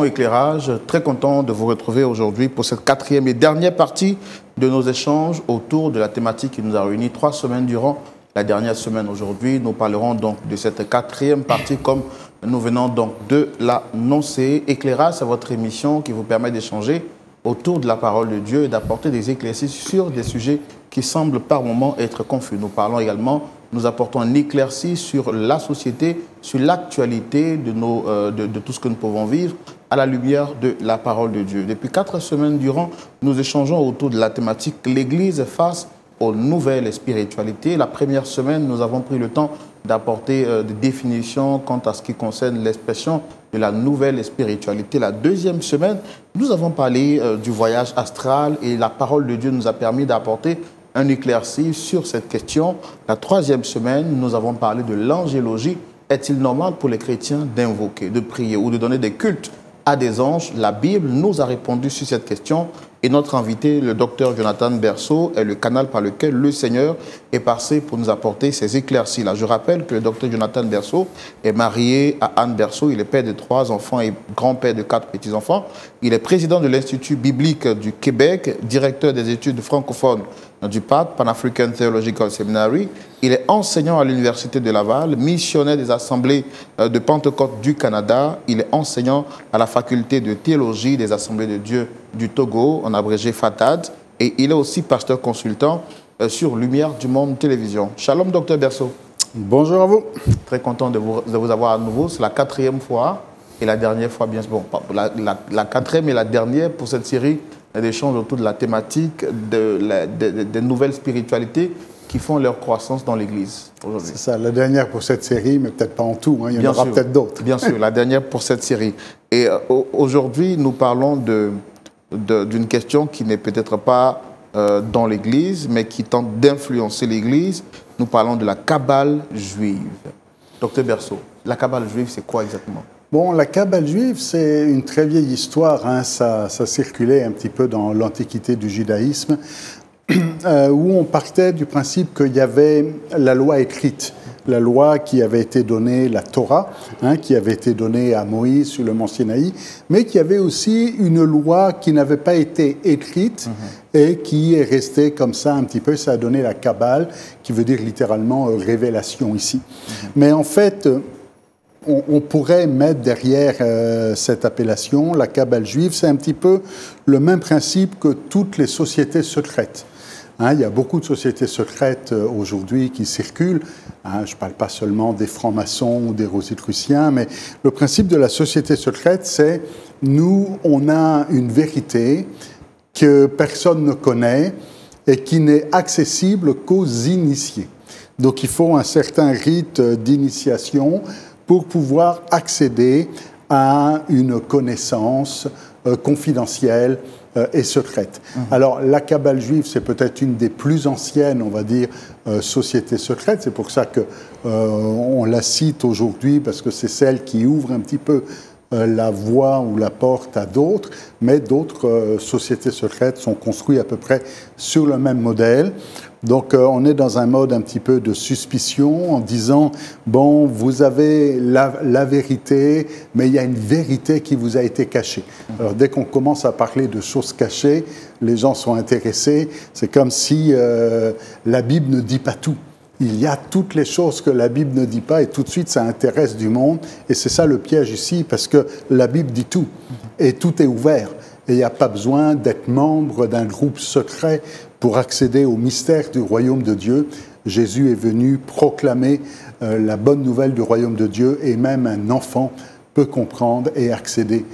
Éclairage, très content de vous retrouver aujourd'hui pour cette quatrième et dernière partie de nos échanges autour de la thématique qui nous a réunis 3 semaines durant la dernière semaine. Aujourd'hui, nous parlerons donc de cette quatrième partie comme nous venons donc de l'annoncer. Éclairage, c'est votre émission qui vous permet d'échanger autour de la parole de Dieu et d'apporter des éclaircisses sur des sujets qui semblent par moments être confus. Nous parlons également, nous apportons un éclairci sur la société, sur l'actualité de tout ce que nous pouvons vivre à la lumière de la parole de Dieu. Depuis 4 semaines durant, nous échangeons autour de la thématique « L'Église face aux nouvelles spiritualités ». La première semaine, nous avons pris le temps d'apporter des définitions quant à ce qui concerne l'expression de la nouvelle spiritualité. La deuxième semaine, nous avons parlé du voyage astral et la parole de Dieu nous a permis d'apporter un éclairci sur cette question. La troisième semaine, nous avons parlé de l'angélologie. Est-il normal pour les chrétiens d'invoquer, de prier ou de donner des cultes à des anges? La Bible nous a répondu sur cette question et notre invité, le docteur Jonathan Berceau, est le canal par lequel le Seigneur est passé pour nous apporter ces éclaircies. Là, je rappelle que le docteur Jonathan Berceau est marié à Anne Berceau. Il est père de 3 enfants et grand-père de 4 petits-enfants. Il est président de l'Institut biblique du Québec, directeur des études francophones du PAT, Pan-African Theological Seminary. Il est enseignant à l'Université de Laval, missionnaire des Assemblées de Pentecôte du Canada. Il est enseignant à la faculté de théologie des Assemblées de Dieu du Togo, en abrégé FATAD. Et il est aussi pasteur consultant sur Lumière du Monde Télévision. Shalom, docteur Berceau. Bonjour à vous. Très content de vous avoir à nouveau. C'est la 4e fois et la dernière fois, bien sûr. Bon, la 4e et la dernière pour cette série d'échanges autour de la thématique des nouvelles spiritualités qui font leur croissance dans l'Église aujourd'hui. C'est ça, la dernière pour cette série, mais peut-être pas en tout, hein, il y en aura peut-être d'autres. Bien sûr, la dernière pour cette série. Et aujourd'hui, nous parlons d'une question qui n'est peut-être pas dans l'Église, mais qui tente d'influencer l'Église. Nous parlons de la Kabbale juive. Docteur Berceau, la Kabbale juive, c'est quoi exactement? Bon, la Kabbale juive, c'est une très vieille histoire. Hein, ça circulait un petit peu dans l'Antiquité du judaïsme, où on partait du principe qu'il y avait la loi écrite, la loi qui avait été donnée, la Torah, hein, qui avait été donnée à Moïse sur le mont Sinaï, mais qu'il y avait aussi une loi qui n'avait pas été écrite et qui est restée comme ça un petit peu. Ça a donné la Kabbale, qui veut dire littéralement révélation ici. Mais en fait, on pourrait mettre derrière cette appellation, la Kabbale juive, c'est un petit peu le même principe que toutes les sociétés secrètes. Hein, il y a beaucoup de sociétés secrètes aujourd'hui qui circulent. Hein, je ne parle pas seulement des francs-maçons ou des rosicruciens, mais le principe de la société secrète, c'est nous, on a une vérité que personne ne connaît et qui n'est accessible qu'aux initiés. Donc il faut un certain rite d'initiation pour pouvoir accéder à une connaissance confidentielle et secrète. Alors, la Kabbale juive, c'est peut-être une des plus anciennes, on va dire, sociétés secrètes. C'est pour ça qu'on la cite aujourd'hui, parce que c'est celle qui ouvre un petit peu la voie ou la porte à d'autres, mais d'autres sociétés secrètes sont construites à peu près sur le même modèle. Donc, on est dans un mode un petit peu de suspicion en disant, bon, vous avez la vérité, mais il y a une vérité qui vous a été cachée. Alors, dès qu'on commence à parler de choses cachées, les gens sont intéressés. C'est comme si la Bible ne dit pas tout. Il y a toutes les choses que la Bible ne dit pas et tout de suite, ça intéresse du monde. Et c'est ça le piège ici, parce que la Bible dit tout. Et tout est ouvert. Et il n'y a pas besoin d'être membre d'un groupe secret pour accéder au mystère du royaume de Dieu. Jésus est venu proclamer la bonne nouvelle du royaume de Dieu et même un enfant peut comprendre et accéder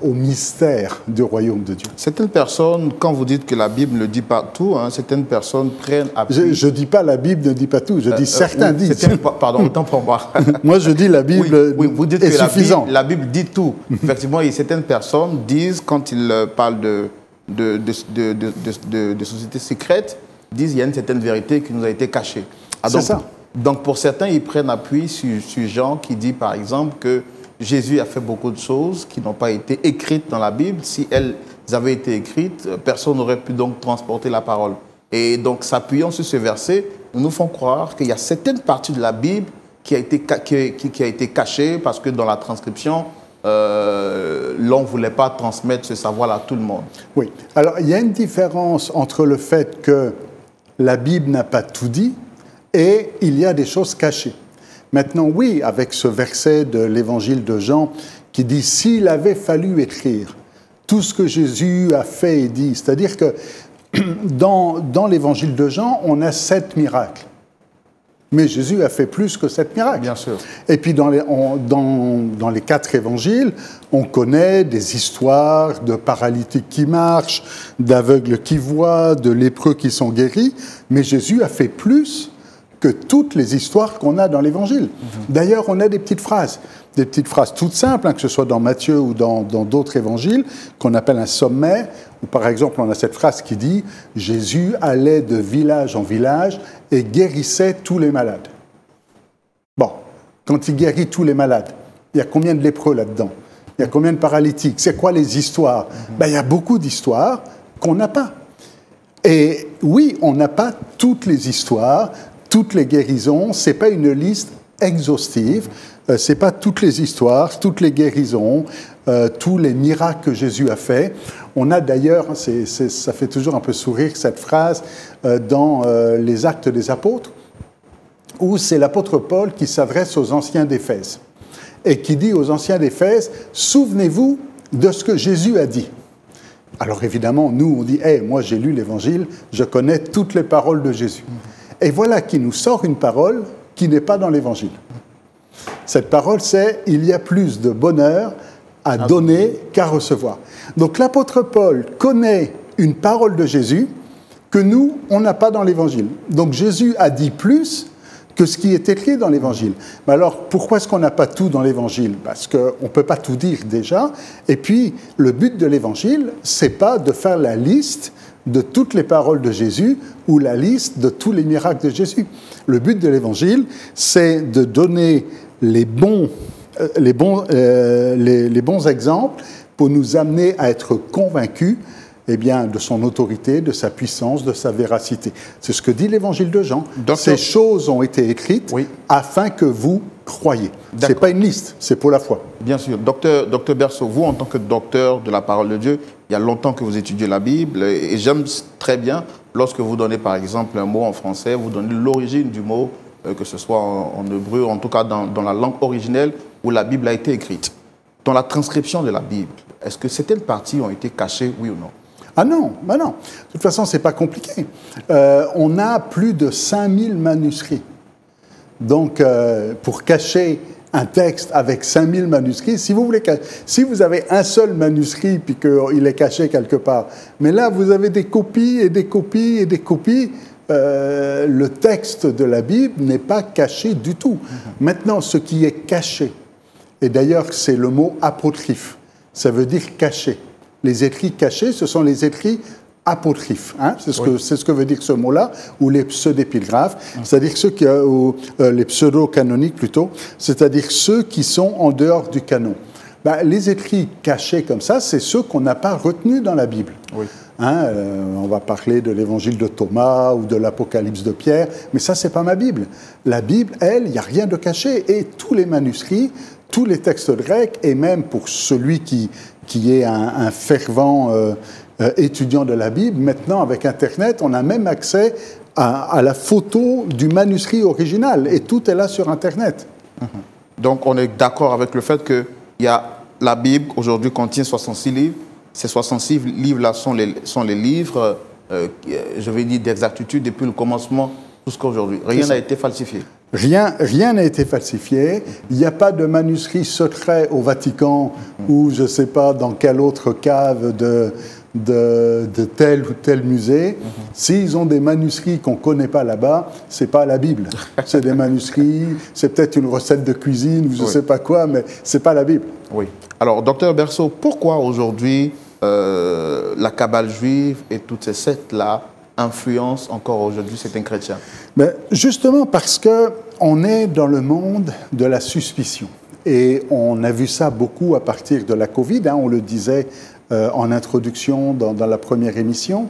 au mystère du royaume de Dieu. Certaines personnes, quand vous dites que la Bible ne dit pas tout, hein, certaines personnes prennent appui. Je ne dis pas la Bible ne dit pas tout, je dis certains disent. Pardon, autant pour moi. Moi, je dis la Bible vous dites est que suffisante. La Bible dit tout. Effectivement, et certaines personnes disent, quand ils parlent de sociétés secrètes, disent qu'il y a une certaine vérité qui nous a été cachée. C'est ça. Donc, pour certains, ils prennent appui sur Jean qui dit, par exemple, que Jésus a fait beaucoup de choses qui n'ont pas été écrites dans la Bible. Si elles avaient été écrites, personne n'aurait pu donc transporter la parole. Et donc, s'appuyant sur ce verset, nous font croire qu'il y a certaines parties de la Bible qui a été cachée parce que dans la transcription, l'on ne voulait pas transmettre ce savoir à tout le monde. Oui. Alors, il y a une différence entre le fait que la Bible n'a pas tout dit et il y a des choses cachées. Maintenant, oui, avec ce verset de l'évangile de Jean qui dit « S'il avait fallu écrire tout ce que Jésus a fait et dit », c'est-à-dire que dans l'évangile de Jean, on a 7 miracles. Mais Jésus a fait plus que 7 miracles. Bien sûr. Et puis dans les 4 évangiles, on connaît des histoires de paralytiques qui marchent, d'aveugles qui voient, de lépreux qui sont guéris. Mais Jésus a fait plus que toutes les histoires qu'on a dans l'évangile. D'ailleurs, on a des petites phrases toutes simples, que ce soit dans Matthieu ou dans d'autres évangiles, qu'on appelle un sommaire, où par exemple on a cette phrase qui dit « Jésus allait de village en village et guérissait tous les malades ». Bon, quand il guérit tous les malades, il y a combien de lépreux là-dedans? Il y a combien de paralytiques? C'est quoi les histoires? Il y a beaucoup d'histoires qu'on n'a pas. Et oui, on n'a pas toutes les histoires, toutes les guérisons, ce n'est pas une liste exhaustive, ce n'est pas toutes les histoires, toutes les guérisons, tous les miracles que Jésus a fait. On a d'ailleurs, ça fait toujours un peu sourire cette phrase dans les Actes des Apôtres, où c'est l'apôtre Paul qui s'adresse aux anciens d'Éphèse et qui dit aux anciens d'Éphèse « Souvenez-vous de ce que Jésus a dit ». Alors évidemment, nous on dit hey, « Moi j'ai lu l'Évangile, je connais toutes les paroles de Jésus ». Et voilà qui nous sort une parole qui n'est pas dans l'Évangile. Cette parole, c'est « Il y a plus de bonheur à donner qu'à recevoir ». Donc l'apôtre Paul connaît une parole de Jésus que nous, on n'a pas dans l'Évangile. Donc Jésus a dit plus que ce qui est écrit dans l'Évangile. Mais alors, pourquoi est-ce qu'on n'a pas tout dans l'Évangile? Parce qu'on ne peut pas tout dire déjà. Et puis, le but de l'Évangile, ce n'est pas de faire la liste de toutes les paroles de Jésus ou la liste de tous les miracles de Jésus. Le but de l'Évangile, c'est de donner les bons exemples pour nous amener à être convaincus de son autorité, de sa puissance, de sa véracité. C'est ce que dit l'Évangile de Jean. Ces choses ont été écrites afin que vous croyiez. Ce n'est pas une liste, c'est pour la foi. Bien sûr. Docteur Berceau, vous, en tant que docteur de la parole de Dieu, il y a longtemps que vous étudiez la Bible et j'aime très bien lorsque vous donnez par exemple un mot en français, vous donnez l'origine du mot, que ce soit en hébreu, en tout cas dans la langue originelle où la Bible a été écrite. Dans la transcription de la Bible, est-ce que certaines parties ont été cachées, oui ou non? Ah non, non. De toute façon, ce n'est pas compliqué. On a plus de 5000 manuscrits. Donc, pour cacher un texte avec 5000 manuscrits, si vous avez un seul manuscrit puis qu'il est caché quelque part, mais là, vous avez des copies et des copies et des copies, le texte de la Bible n'est pas caché du tout. Maintenant, ce qui est caché, et d'ailleurs, c'est le mot apocryphe, ça veut dire caché. Les écrits cachés, ce sont les écrits apocryphes. Hein? C'est ce que veut dire ce mot-là, ou les pseudépigraphes, c'est-à-dire les pseudo-canoniques plutôt, c'est-à-dire ceux qui sont en dehors du canon. Les écrits cachés comme ça, c'est ceux qu'on n'a pas retenus dans la Bible. Oui. Hein, on va parler de l'évangile de Thomas ou de l'Apocalypse de Pierre, mais ça, c'est pas ma Bible. La Bible, elle, il n'y a rien de caché. Et tous les manuscrits, tous les textes grecs, et même pour celui qui est un fervent étudiant de la Bible, maintenant, avec Internet, on a même accès à la photo du manuscrit original, et tout est là sur Internet. Donc, on est d'accord avec le fait que la Bible, aujourd'hui, contient 66 livres. Ces 66 livres-là sont les livres, je vais dire, d'exactitude depuis le commencement jusqu'à aujourd'hui. Rien n'a été falsifié. Rien n'a été falsifié. Il n'y a pas de manuscrit secret au Vatican ou je ne sais pas dans quelle autre cave de tel ou tel musée. S'ils ont des manuscrits qu'on ne connaît pas là-bas, ce n'est pas la Bible. C'est des manuscrits, c'est peut-être une recette de cuisine ou je ne sais pas quoi, mais ce n'est pas la Bible. Oui. Alors, docteur Berceau, pourquoi aujourd'hui la cabale juive et toutes ces sectes-là influencent encore aujourd'hui certains chrétiens? Justement parce qu'on est dans le monde de la suspicion. Et on a vu ça beaucoup à partir de la Covid. On le disait en introduction dans la première émission,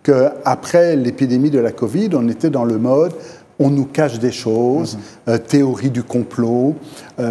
qu'après l'épidémie de la Covid, on était dans le mode on nous cache des choses, théorie du complot.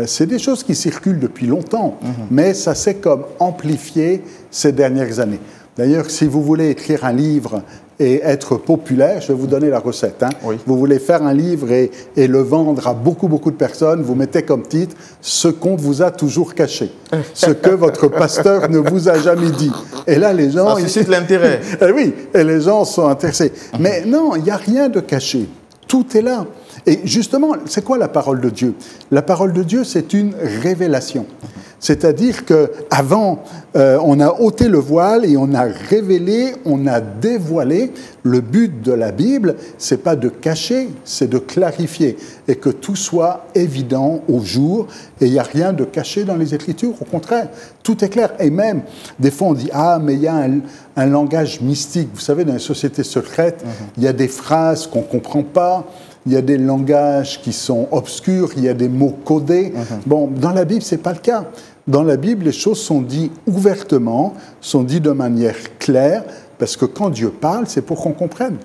C'est des choses qui circulent depuis longtemps, mais ça s'est comme amplifié ces dernières années. D'ailleurs, si vous voulez écrire un livre et être populaire, je vais vous donner la recette. Hein. Oui. Vous voulez faire un livre et le vendre à beaucoup de personnes, vous mettez comme titre « Ce qu'on vous a toujours caché », ce que votre pasteur ne vous a jamais dit. Et là, les gens... Ça suscite l'intérêt. Oui, et les gens sont intéressés. Mais non, il n'y a rien de caché. Tout est là. Et justement, c'est quoi la parole de Dieu? La parole de Dieu, c'est une révélation. C'est-à-dire qu'avant, on a ôté le voile et on a révélé, on a dévoilé. Le but de la Bible, c'est pas de cacher, c'est de clarifier et que tout soit évident au jour. Et il n'y a rien de caché dans les Écritures. Au contraire, tout est clair. Et même, des fois, on dit « Ah, mais il y a un langage mystique. » Vous savez, dans les sociétés secrètes, il y a des phrases qu'on ne comprend pas. Il y a des langages qui sont obscurs, il y a des mots codés. Bon, dans la Bible, ce n'est pas le cas. Dans la Bible, les choses sont dites ouvertement, sont dites de manière claire, parce que quand Dieu parle, c'est pour qu'on comprenne.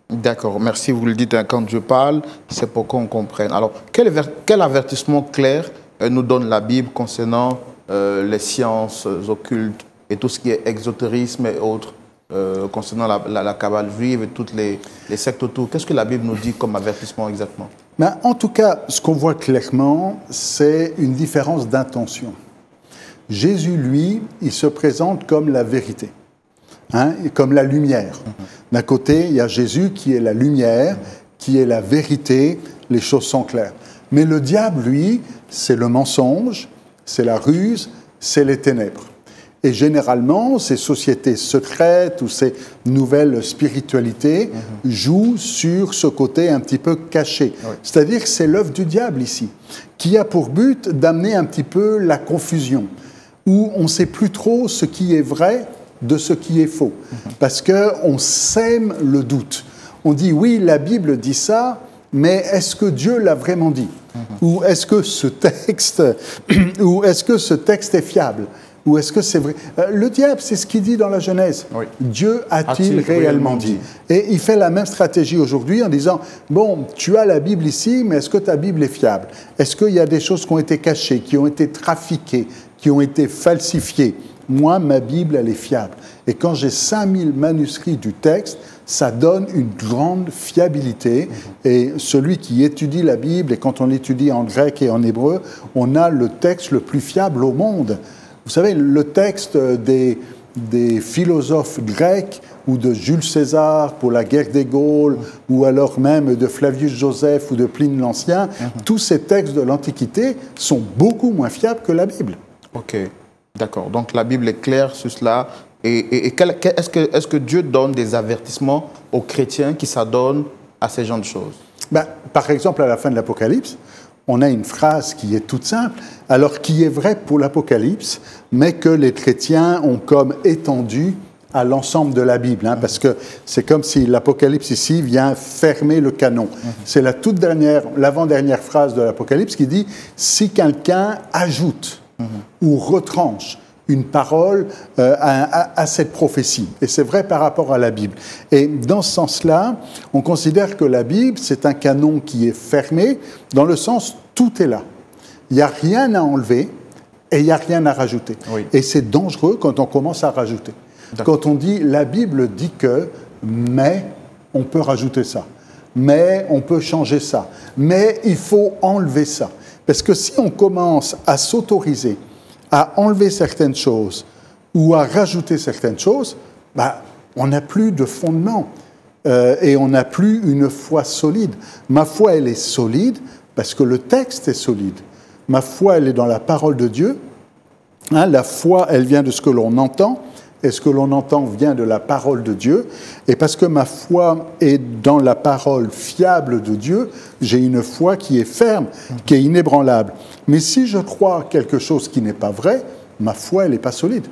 D'accord, merci, vous le dites, hein, quand Dieu parle, c'est pour qu'on comprenne. Alors, quel avertissement clair nous donne la Bible concernant les sciences occultes et tout ce qui est exotérisme et autres, concernant la cabale juive et toutes les sectes autour? Qu'est-ce que la Bible nous dit comme avertissement exactement? Ben, en tout cas, ce qu'on voit clairement, c'est une différence d'intention. Jésus, lui, il se présente comme la vérité, hein, comme la lumière. D'un côté, il y a Jésus qui est la lumière, qui est la vérité, les choses sont claires. Mais le diable, lui, c'est le mensonge, c'est la ruse, c'est les ténèbres. Et généralement, ces sociétés secrètes ou ces nouvelles spiritualités jouent sur ce côté un petit peu caché. Oui. C'est-à-dire que c'est l'œuvre du diable ici, qui a pour but d'amener un petit peu la confusion, où on ne sait plus trop ce qui est vrai de ce qui est faux, parce qu'on sème le doute. On dit, oui, la Bible dit ça, mais est-ce que Dieu l'a vraiment dit? Ou est-ce que ce texte est fiable? Ou est-ce que c'est vrai? Le diable, c'est ce qu'il dit dans la Genèse. Oui. Dieu a-t-il réellement dit? Et il fait la même stratégie aujourd'hui en disant, bon, tu as la Bible ici, mais est-ce que ta Bible est fiable? Est-ce qu'il y a des choses qui ont été cachées, qui ont été trafiquées, qui ont été falsifiées? Moi, ma Bible, elle est fiable. Et quand j'ai 5000 manuscrits du texte, ça donne une grande fiabilité. Et celui qui étudie la Bible, et quand on l'étudie en grec et en hébreu, on a le texte le plus fiable au monde. Vous savez, le texte des philosophes grecs ou de Jules César pour la guerre des Gaules ou alors même de Flavius Joseph ou de Pline l'Ancien, tous ces textes de l'Antiquité sont beaucoup moins fiables que la Bible. Ok, d'accord. Donc la Bible est claire sur cela. Et est-ce que Dieu donne des avertissements aux chrétiens qui s'adonnent à ces genres de choses? Ben, par exemple, à la fin de l'Apocalypse, on a une phrase qui est toute simple, alors qui est vraie pour l'Apocalypse, mais que les chrétiens ont comme étendu à l'ensemble de la Bible, hein, parce que c'est comme si l'Apocalypse ici vient fermer le canon. C'est la toute dernière, l'avant-dernière phrase de l'Apocalypse qui dit « Si quelqu'un ajoute ou retranche une parole à cette prophétie ». Et c'est vrai par rapport à la Bible. Et dans ce sens-là, on considère que la Bible, c'est un canon qui est fermé, dans le sens tout est là. Il n'y a rien à enlever et il n'y a rien à rajouter. Oui. Et c'est dangereux quand on commence à rajouter. Quand on dit, la Bible dit que, mais on peut rajouter ça, mais on peut changer ça, mais il faut enlever ça. Parce que si on commence à s'autoriser à enlever certaines choses ou à rajouter certaines choses, bah, on n'a plus de fondement et on n'a plus une foi solide. Ma foi, elle est solide parce que le texte est solide. Ma foi, elle est dans la parole de Dieu. Hein, la foi, elle vient de ce que l'on entend. Et ce que l'on entend vient de la parole de Dieu. Et parce que ma foi est dans la parole fiable de Dieu, j'ai une foi qui est ferme, qui est inébranlable. Mais si je crois quelque chose qui n'est pas vrai, ma foi, elle n'est pas solide.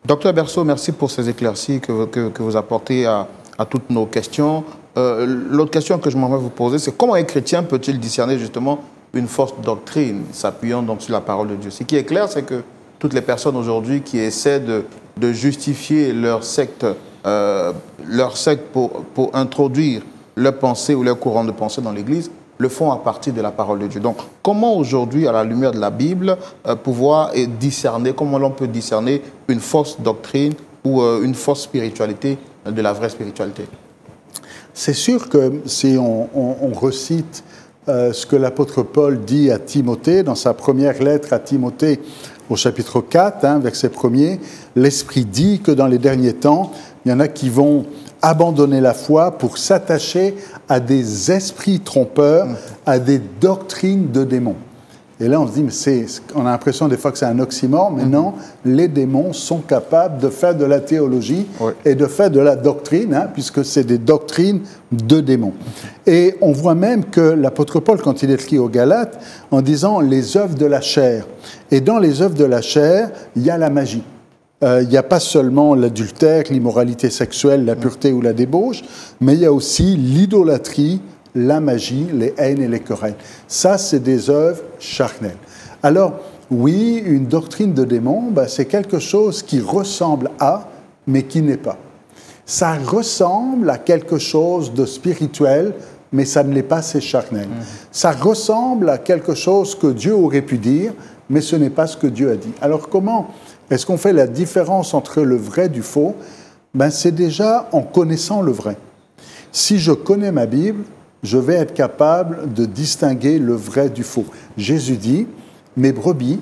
Docteur Berceau, merci pour ces éclaircies que vous apportez à toutes nos questions. L'autre question que je m'aimerais vous poser, c'est comment un chrétien peut-il discerner justement une fausse doctrine, s'appuyant donc sur la parole de Dieu? Ce qui est clair, c'est que toutes les personnes aujourd'hui qui essaient de justifier leur secte pour introduire leurs pensées ou leurs courants de pensée dans l'Église le font à partir de la parole de Dieu. Donc, comment aujourd'hui, à la lumière de la Bible, pouvoir discerner, comment l'on peut discerner une fausse doctrine ou une fausse spiritualité de la vraie spiritualité? C'est sûr que si on recite ce que l'apôtre Paul dit à Timothée, dans sa première lettre à Timothée, au chapitre 4, verset 1er, l'Esprit dit que dans les derniers temps, il y en a qui vont abandonner la foi pour s'attacher à des esprits trompeurs, à des doctrines de démons. Et là, on se dit, mais on a l'impression des fois que c'est un oxymore, mais non, les démons sont capables de faire de la théologie et de faire de la doctrine, puisque c'est des doctrines de démons. Et on voit même que l'apôtre Paul, quand il écrit aux Galates, en disant les œuvres de la chair. Et dans les œuvres de la chair, il y a la magie. Il n'y a pas seulement l'adultère, l'immoralité sexuelle, la pureté ou la débauche, mais il y a aussi l'idolâtrie, la magie, les haines et les querelles. Ça, c'est des œuvres charnelles. Alors, oui, une doctrine de démon, c'est quelque chose qui ressemble à, mais qui n'est pas. Ça ressemble à quelque chose de spirituel, mais ça ne l'est pas, c'est charnel. Ça ressemble à quelque chose que Dieu aurait pu dire, mais ce n'est pas ce que Dieu a dit. Alors, comment est-ce qu'on fait la différence entre le vrai du faux? C'est déjà en connaissant le vrai. Si je connais ma Bible, je vais être capable de distinguer le vrai du faux. Jésus dit, mes brebis,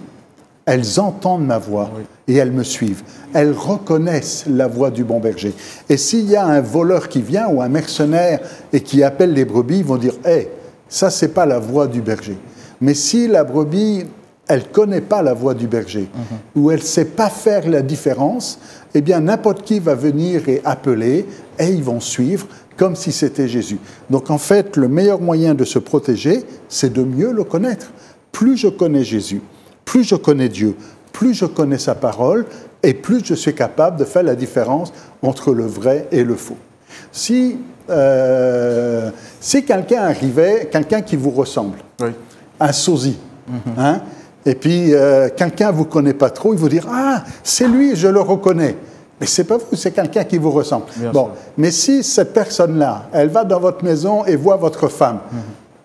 elles entendent ma voix et elles me suivent. Elles reconnaissent la voix du bon berger. Et s'il y a un voleur qui vient ou un mercenaire et qui appelle les brebis, ils vont dire, hey, ça, c'est pas la voix du berger. Mais si la brebis, elle ne connaît pas la voix du berger, ou elle ne sait pas faire la différence, eh bien, n'importe qui va venir et appeler, et ils vont suivre, comme si c'était Jésus. Donc, en fait, le meilleur moyen de se protéger, c'est de mieux le connaître. Plus je connais Jésus, plus je connais Dieu, plus je connais sa parole, et plus je suis capable de faire la différence entre le vrai et le faux. Si quelqu'un arrivait, quelqu'un qui vous ressemble, un sosie, et puis quelqu'un ne vous connaît pas trop, il vous dit « Ah, c'est lui, je le reconnais ». Mais ce n'est pas vous, c'est quelqu'un qui vous ressemble. Bon, mais si cette personne-là, elle va dans votre maison et voit votre femme,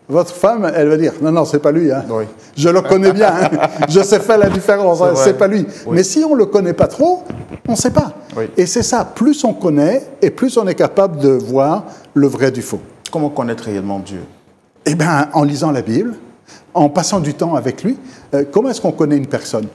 votre femme, elle va dire « Non, non, ce n'est pas lui, je le connais bien, je sais faire la différence, ce n'est pas lui ». Mais si on ne le connaît pas trop, on ne sait pas. Et c'est ça, plus on connaît et plus on est capable de voir le vrai du faux. Comment connaître réellement Dieu? Eh bien, en lisant la Bible, en passant du temps avec lui. Comment est-ce qu'on connaît une personne?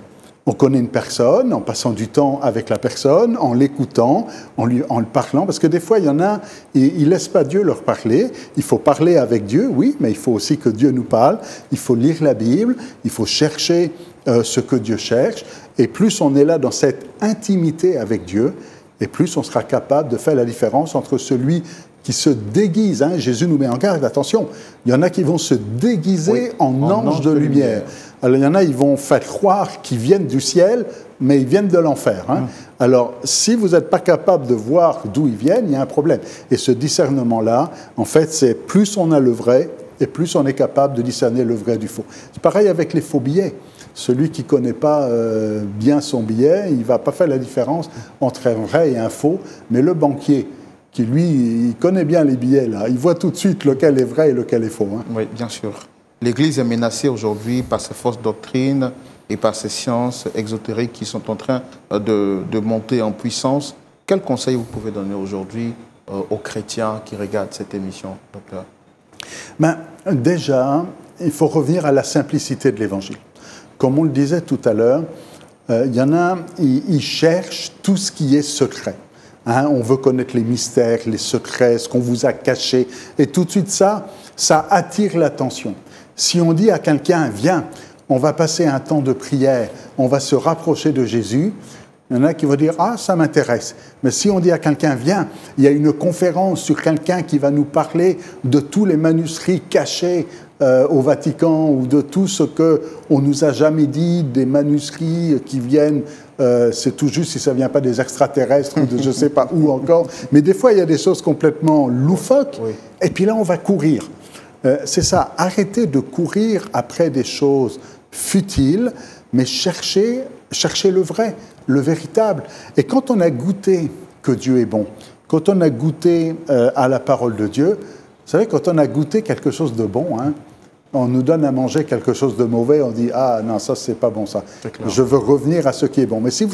On connaît une personne en passant du temps avec la personne, en l'écoutant, en le parlant, parce que des fois, il y en a, ils ne laissent pas Dieu leur parler. Il faut parler avec Dieu, oui, mais il faut aussi que Dieu nous parle. Il faut lire la Bible, il faut chercher ce que Dieu cherche. Et plus on est là dans cette intimité avec Dieu, et plus on sera capable de faire la différence entre celui qui se déguise. Jésus nous met en garde, attention, il y en a qui vont se déguiser en anges de lumière. Alors, il y en a, ils vont faire croire qu'ils viennent du ciel, mais ils viennent de l'enfer. Alors, si vous n'êtes pas capable de voir d'où ils viennent, il y a un problème. Et ce discernement-là, en fait, c'est plus on a le vrai, et plus on est capable de discerner le vrai du faux. C'est pareil avec les faux billets. Celui qui ne connaît pas bien son billet, il ne va pas faire la différence entre un vrai et un faux, mais le banquier, qui lui, il connaît bien les billets, là. Il voit tout de suite lequel est vrai et lequel est faux. Oui, bien sûr. L'Église est menacée aujourd'hui par ces fausses doctrines et par ces sciences exotériques qui sont en train de monter en puissance. Quel conseil vous pouvez donner aujourd'hui aux chrétiens qui regardent cette émission, docteur? Déjà, il faut revenir à la simplicité de l'Évangile. Comme on le disait tout à l'heure, il y en a, ils cherchent tout ce qui est secret. On veut connaître les mystères, les secrets, ce qu'on vous a caché. Et tout de suite, ça attire l'attention. Si on dit à quelqu'un, viens, on va passer un temps de prière, on va se rapprocher de Jésus, il y en a qui vont dire, ah, ça m'intéresse. Mais si on dit à quelqu'un, viens, il y a une conférence sur quelqu'un qui va nous parler de tous les manuscrits cachés au Vatican ou de tout ce qu'on nous a jamais dit, des manuscrits qui viennent, c'est tout juste si ça ne vient pas des extraterrestres ou de je ne sais pas où encore. Mais des fois, il y a des choses complètement loufoques. Et puis là, on va courir. C'est ça, arrêtez de courir après des choses futiles, mais cherchez le vrai, le véritable. Et quand on a goûté que Dieu est bon, quand on a goûté à la parole de Dieu, savez, quand on a goûté quelque chose de bon, hein, on nous donne à manger quelque chose de mauvais, on dit « Ah non, ça, c'est pas bon, ça. Je veux revenir à ce qui est bon. » Mais si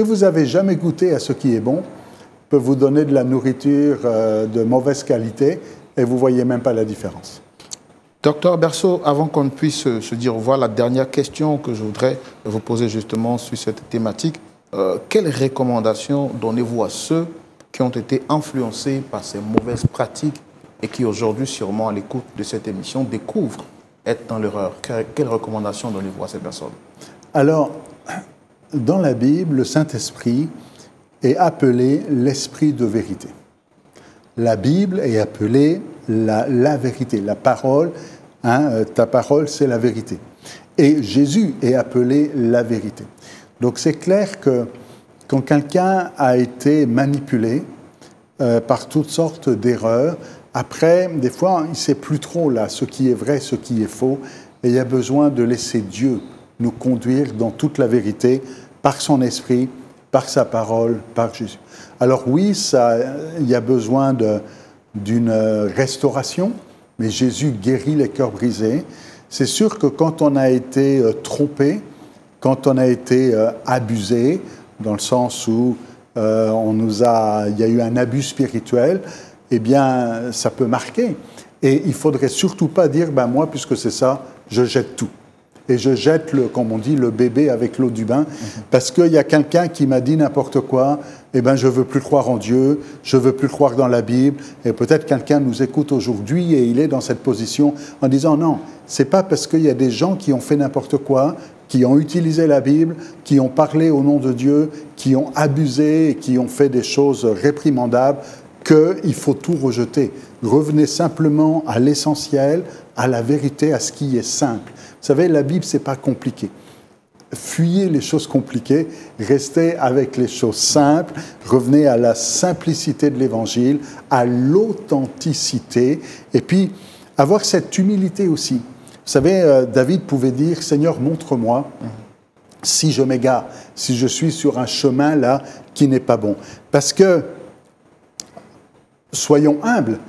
vous avez jamais goûté à ce qui est bon, peut vous donner de la nourriture de mauvaise qualité et vous ne voyez même pas la différence. Docteur Berceau, avant qu'on puisse se dire au revoir, la dernière question que je voudrais vous poser justement sur cette thématique, quelles recommandations donnez-vous à ceux qui ont été influencés par ces mauvaises pratiques et qui aujourd'hui, sûrement à l'écoute de cette émission, découvrent être dans l'erreur? Quelles recommandations donnez-vous à ces personnes? Alors, dans la Bible, le Saint-Esprit est appelé l'Esprit de vérité. La Bible est appelée la vérité, la parole, hein, ta parole c'est la vérité. Et Jésus est appelé la vérité. Donc c'est clair que quand quelqu'un a été manipulé par toutes sortes d'erreurs, après, des fois, il ne sait plus trop là ce qui est vrai, ce qui est faux, et il y a besoin de laisser Dieu nous conduire dans toute la vérité par son esprit, par sa parole, par Jésus. Alors oui, il y a besoin d'une restauration, mais Jésus guérit les cœurs brisés. C'est sûr que quand on a été trompé, quand on a été abusé, dans le sens où il y a eu un abus spirituel, eh bien, ça peut marquer. Et il ne faudrait surtout pas dire, ben moi, puisque c'est ça, je jette tout. Et je jette, comme on dit, le bébé avec l'eau du bain, parce qu'il y a quelqu'un qui m'a dit n'importe quoi, eh ben je ne veux plus croire en Dieu, je ne veux plus croire dans la Bible, et peut-être quelqu'un nous écoute aujourd'hui et il est dans cette position en disant non, ce n'est pas parce qu'il y a des gens qui ont fait n'importe quoi, qui ont utilisé la Bible, qui ont parlé au nom de Dieu, qui ont abusé et qui ont fait des choses réprimandables, qu'il faut tout rejeter. Revenez simplement à l'essentiel, à la vérité, à ce qui est simple. Vous savez, la Bible, ce n'est pas compliqué. Fuyez les choses compliquées, restez avec les choses simples, revenez à la simplicité de l'Évangile, à l'authenticité, et puis avoir cette humilité aussi. Vous savez, David pouvait dire, Seigneur, montre-moi si je m'égare, si je suis sur un chemin là qui n'est pas bon. Parce que, soyons humbles,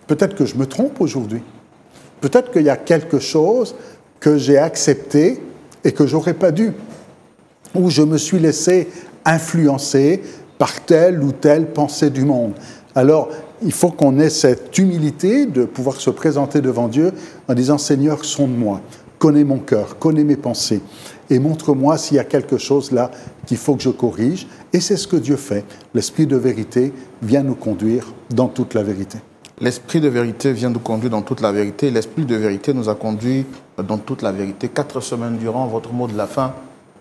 peut-être que je me trompe aujourd'hui. Peut-être qu'il y a quelque chose que j'ai accepté et que je n'aurais pas dû. Ou je me suis laissé influencer par telle ou telle pensée du monde. Alors, il faut qu'on ait cette humilité de pouvoir se présenter devant Dieu en disant « Seigneur, sonde-moi, connais mon cœur, connais mes pensées et montre-moi s'il y a quelque chose là qu'il faut que je corrige. » Et c'est ce que Dieu fait. L'Esprit de vérité vient nous conduire dans toute la vérité. L'Esprit de vérité vient nous conduire dans toute la vérité. L'Esprit de vérité nous a conduits dans toute la vérité. 4 semaines durant, votre mot de la fin,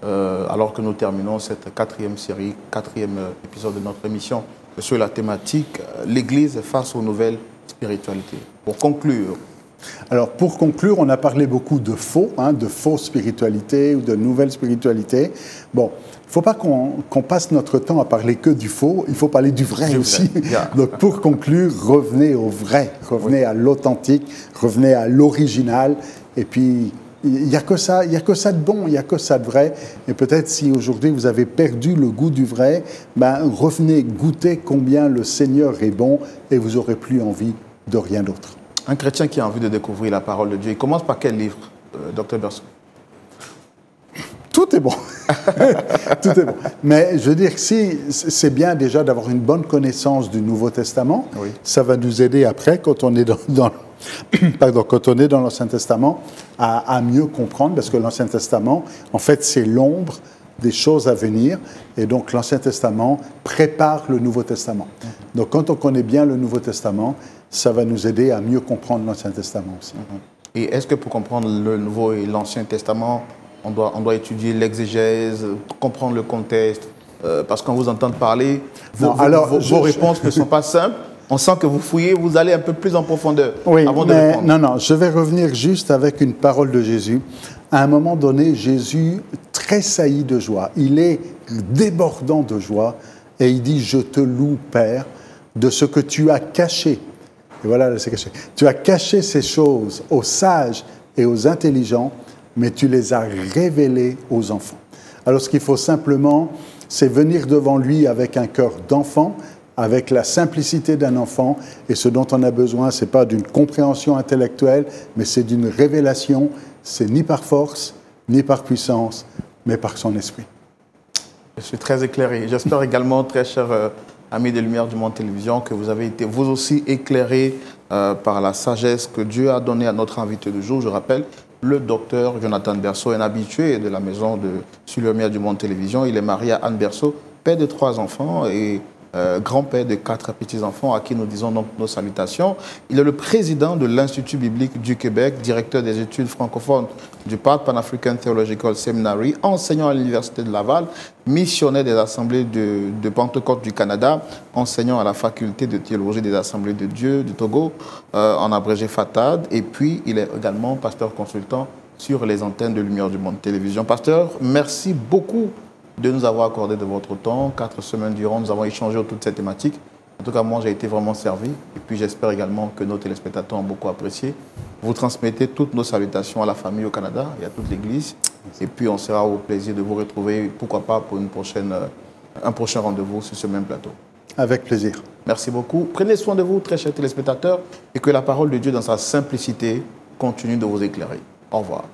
alors que nous terminons cette 4e série, 4e épisode de notre émission sur la thématique « L'Église face aux nouvelles spiritualités ». Pour conclure. Alors, pour conclure, on a parlé beaucoup de faux, de fausse spiritualité ou de nouvelle spiritualité. Bon, il ne faut pas qu'on passe notre temps à parler que du faux, il faut parler du vrai aussi. Yeah. Donc, pour conclure, revenez au vrai, revenez à l'authentique, revenez à l'original. Et puis, il n'y a que ça de bon, il n'y a que ça de vrai. Et peut-être si aujourd'hui vous avez perdu le goût du vrai, ben, revenez goûter combien le Seigneur est bon et vous n'aurez plus envie de rien d'autre. Un chrétien qui a envie de découvrir la parole de Dieu, il commence par quel livre, Dr Berceau? Tout est bon. Tout est bon. Mais je veux dire que si, c'est bien déjà d'avoir une bonne connaissance du Nouveau Testament. Oui. Ça va nous aider après, quand on est quand on est dans l'Ancien Testament, à mieux comprendre, parce que l'Ancien Testament, en fait, c'est l'ombre des choses à venir. Et donc, l'Ancien Testament prépare le Nouveau Testament. Donc, quand on connaît bien le Nouveau Testament, ça va nous aider à mieux comprendre l'Ancien Testament aussi. Et est-ce que pour comprendre le Nouveau et l'Ancien Testament, on doit étudier l'exégèse, comprendre le contexte, parce qu'on vous entend parler, vos réponses ne sont pas simples. On sent que vous fouillez, vous allez un peu plus en profondeur avant de répondre. Non, je vais revenir juste avec une parole de Jésus. À un moment donné, Jésus tressaillit de joie. Il est débordant de joie et il dit « Je te loue, Père, de ce que tu as caché. » Et voilà, c'est caché. Tu as caché ces choses aux sages et aux intelligents, mais tu les as révélées aux enfants. Alors, ce qu'il faut simplement, c'est venir devant lui avec un cœur d'enfant avec la simplicité d'un enfant. Et ce dont on a besoin, ce n'est pas d'une compréhension intellectuelle, mais c'est d'une révélation. C'est ni par force, ni par puissance, mais par son esprit. Je suis très éclairé. J'espère également, très chers amis des Lumières du Monde Télévision, que vous avez été vous aussi éclairés par la sagesse que Dieu a donnée à notre invité du jour. Je rappelle, le docteur Jonathan Berceau, un habitué de la maison sur les Lumières du Monde Télévision. Il est marié à Anne Berceau, père de 3 enfants et grand-père de 4 petits-enfants à qui nous disons donc nos salutations. Il est le président de l'Institut biblique du Québec, directeur des études francophones du PAT, Pan-African Theological Seminary, enseignant à l'Université de Laval, missionnaire des Assemblées de Pentecôte du Canada, enseignant à la Faculté de théologie des Assemblées de Dieu du Togo, en abrégé FATAD, et puis il est également pasteur consultant sur les antennes de Lumière du Monde Télévision. Pasteur, merci beaucoup de nous avoir accordé de votre temps. 4 semaines durant, nous avons échangé autour de cette thématique. En tout cas, moi, j'ai été vraiment servi. Et puis, j'espère également que nos téléspectateurs ont beaucoup apprécié. Vous transmettez toutes nos salutations à la famille au Canada et à toute l'Église. Et puis, on sera au plaisir de vous retrouver, pourquoi pas, pour un prochain rendez-vous sur ce même plateau. Avec plaisir. Merci beaucoup. Prenez soin de vous, très chers téléspectateurs, et que la parole de Dieu, dans sa simplicité, continue de vous éclairer. Au revoir.